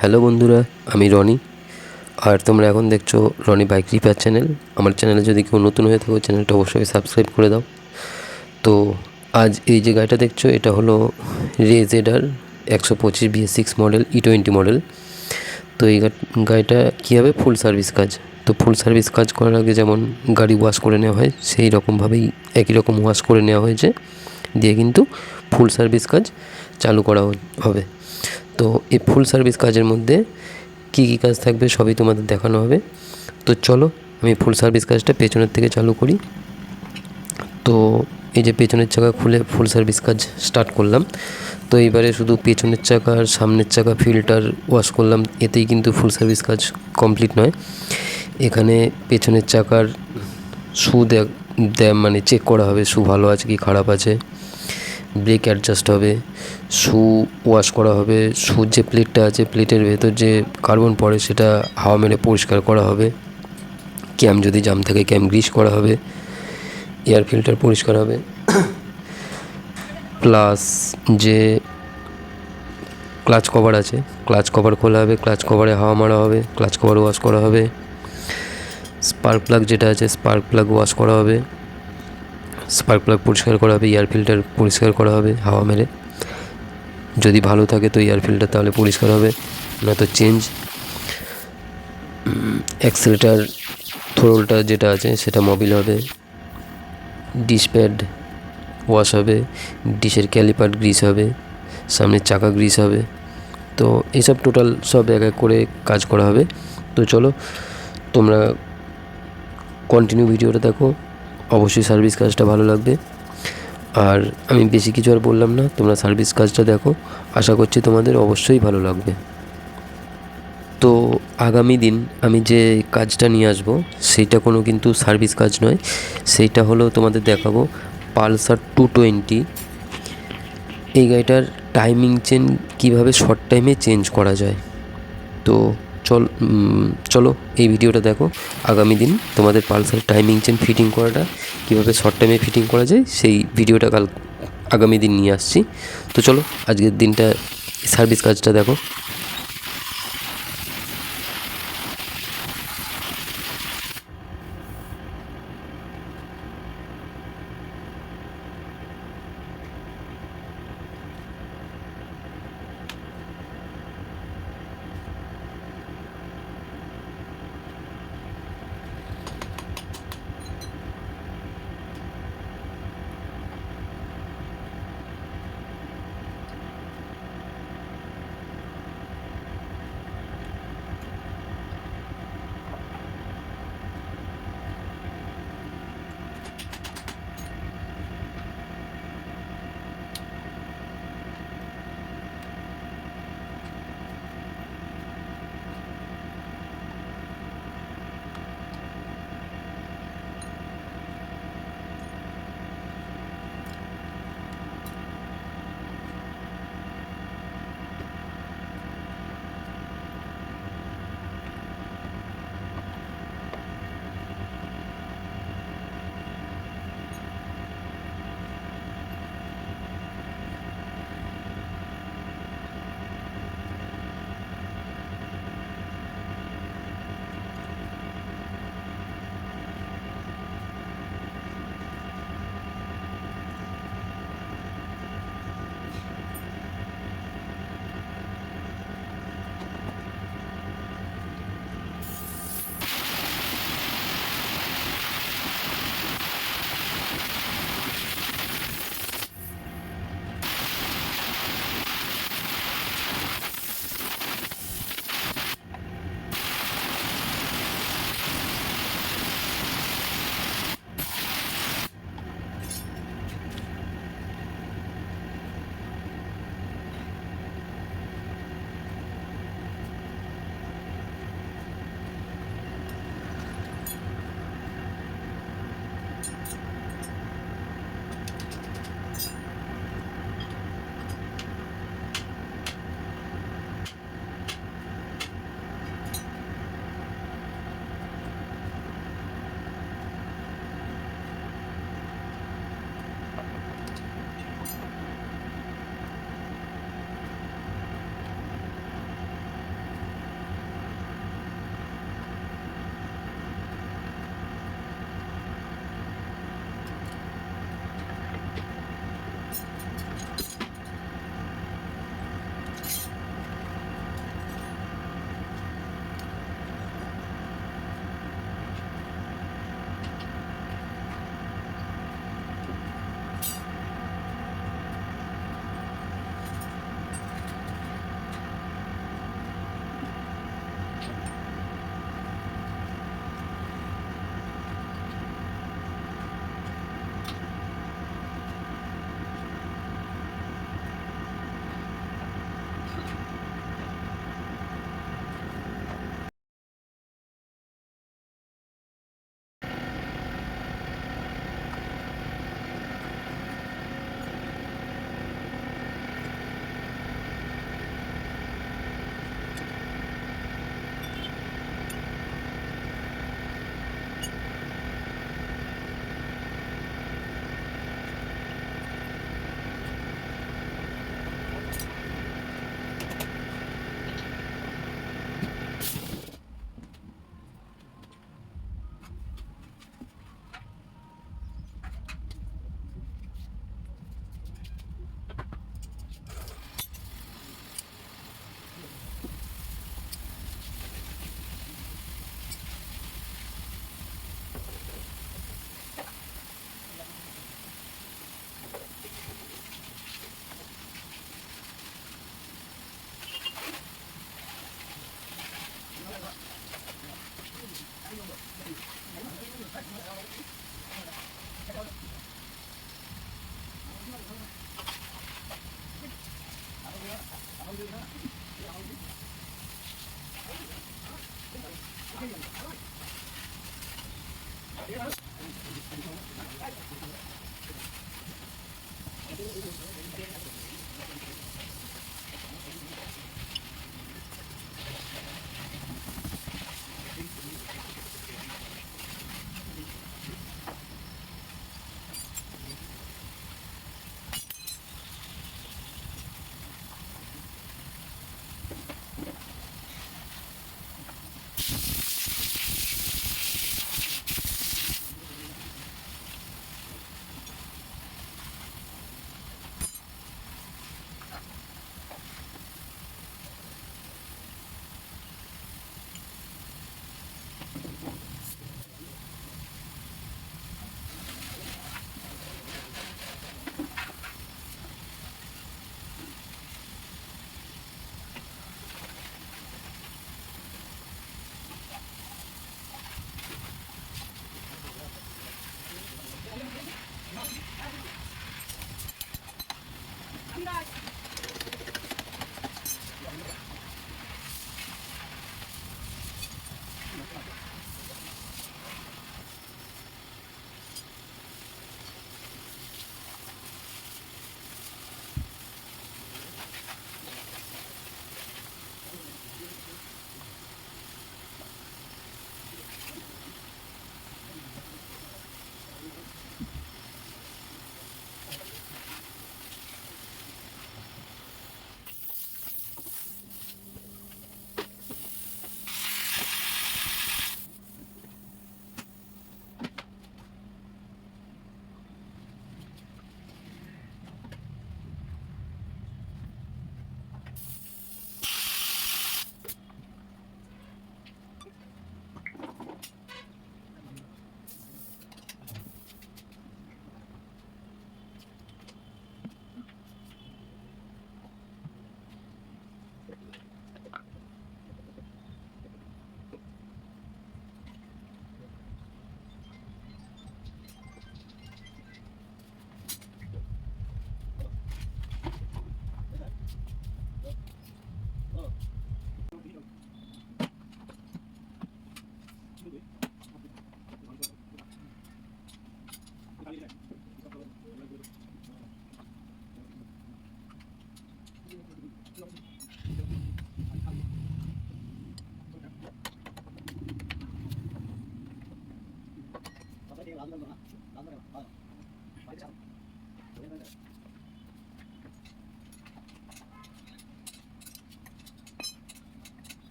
Hello বন্ধুরা, আমি রনি। আর তোমরা এখন দেখছো রনি বাইক রিপেয়ার চ্যানেল। আমার চ্যানেলে যদি কেউ নতুন হয়ে থাকো, চ্যানেলটা অবশ্যই সাবস্ক্রাইব করে দাও। তো আজ এই যে গাড়িটা দেখছো, এটা হলো রেজেডার 125 BS6 মডেল, E20 মডেল। তো এই গাড়িটা কী হবে, ফুল সার্ভিস কাজ। তো ফুল সার্ভিস কাজ করার আগে যেমন গাড়ি ওয়াশ করে নেওয়া হয়, সেই রকমভাবেই একই রকম ওয়াশ করে নেওয়া হয়েছে, দিয়ে কিন্তু ফুল সার্ভিস কাজ চালু করা হবে। তো এই ফুল সার্ভিস কাজের মধ্যে কী কী কাজ থাকবে সবই তোমাদের দেখানো হবে। তো চলো আমি ফুল সার্ভিস কাজটা পেছনের থেকে চালু করি। তো এই যে পেছনের চাকা খুলে ফুল সার্ভিস কাজ স্টার্ট করলাম। তো এইবারে শুধু পেছনের চাকা আর সামনের চাকা ফিল্টার ওয়াশ করলাম, এতেই কিন্তু ফুল সার্ভিস কাজ কমপ্লিট নয়। এখানে পেছনের চাকার শু মানে চেক করা হবে, শু ভালো আছে কি খারাপ আছে। ব্রেক অ্যাডজাস্ট হবে, শু ওয়াশ করা হবে, শুর যে প্লেটটা আছে, প্লেটের ভেতর যে কার্বন পড়ে সেটা হাওয়া মেরে পরিষ্কার করা হবে। ক্যাম যদি জাম থাকে ক্যাম গ্রিস করা হবে, এয়ার ফিল্টার পরিষ্কার হবে, প্লাস যে ক্লাচ কভার আছে, ক্লাচ কভার খোলা হবে, ক্লাচ কভারে হাওয়া মারা হবে, ক্লাচ কভার ওয়াশ করা হবে। স্পার্ক প্লাগ যেটা আছে, স্পার্ক প্লাগ ওয়াশ করা হবে, স্পার্ক প্লাগ পরিষ্কার করা হবে, এয়ার ফিল্টার পরিষ্কার করা হবে হাওয়া মেরে। যদি ভালো থাকে তো এয়ার ফিল্টার তাহলে পরিষ্কার হবে, নয়তো চেঞ্জ। অ্যাক্সেলেটার থ্রোলটা যেটা আছে সেটা মোবিল হবে, ডিশ প্যাড ওয়াশ হবে, ডিশের ক্যালিপার গ্রিস হবে, সামনের চাকা গ্রিস হবে। তো এইসব টোটাল সব এক এক করে কাজ করা হবে। তো চলো তোমরা কন্টিনিউ ভিডিওটা দেখো, অবশ্যই সার্ভিস কাজটা ভালো লাগবে। আর আমি বেশি কিছু আর বললাম না, তোমরা সার্ভিস কাজটা দেখো, আশা করছি তোমাদের অবশ্যই ভালো লাগবে। তো আগামী দিন আমি যে কাজটা নিয়ে আসবো সেইটা কোনো কিন্তু সার্ভিস কাজ নয়, সেইটা হলো তোমাদের দেখাবো পালসার 220। এই গাড়িটার টাইমিং চেন কীভাবে শর্ট টাইমে চেঞ্জ করা যায়। তো চলো এই ভিডিওটা দেখো। আগামী দিন তোমাদের পালসার টাইমিং চেন ফিটিং করাটা কীভাবে শর্ট টাইমে ফিটিং করা যায় সেই ভিডিওটা আগামী দিন নিয়ে আসছি। তো চলো আজকের দিনটা সার্ভিস কাজটা দেখো।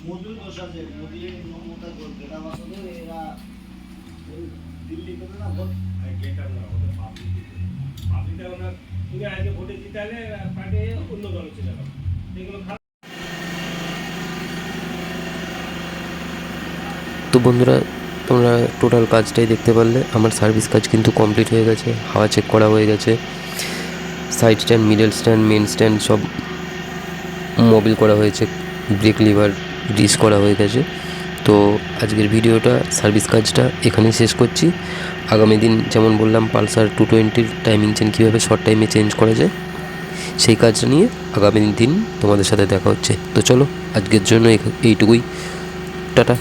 মোদির দোষ আছে, মোদি মমতা করবে না আসলে এরা দিল্লি করে না ভোট গেটার না ওদের পাবলিকটা ওনার তুমি আজকে ভোটে জিতালে পার্টি অন্য দল ছিল এগুলো তো বন্ধুরা, তোমরা টোটাল কাজটাই দেখতে পারলে। আমার সার্ভিস কাজ কিন্তু কমপ্লিট হয়ে গেছে, হাওয়া চেক করা হয়ে গেছে, side stand, middle stand, main stand সব মোবিল করা হয়েছে, ব্রেক লিভার গ্রিস করা হয়ে গেছে। তো আজকের ভিডিওটা সার্ভিস কাজটা এখানেই শেষ করছি। আগামী দিন যেমন বললাম পালসার 220 টাইমিং চেন কীভাবে শর্ট টাইমে চেঞ্জ করা যায় সেই কাজটা নিয়ে আগামী দিন তোমাদের সাথে দেখা হচ্ছে। তো চলো আজকের জন্য এইটুকুই, টাটা।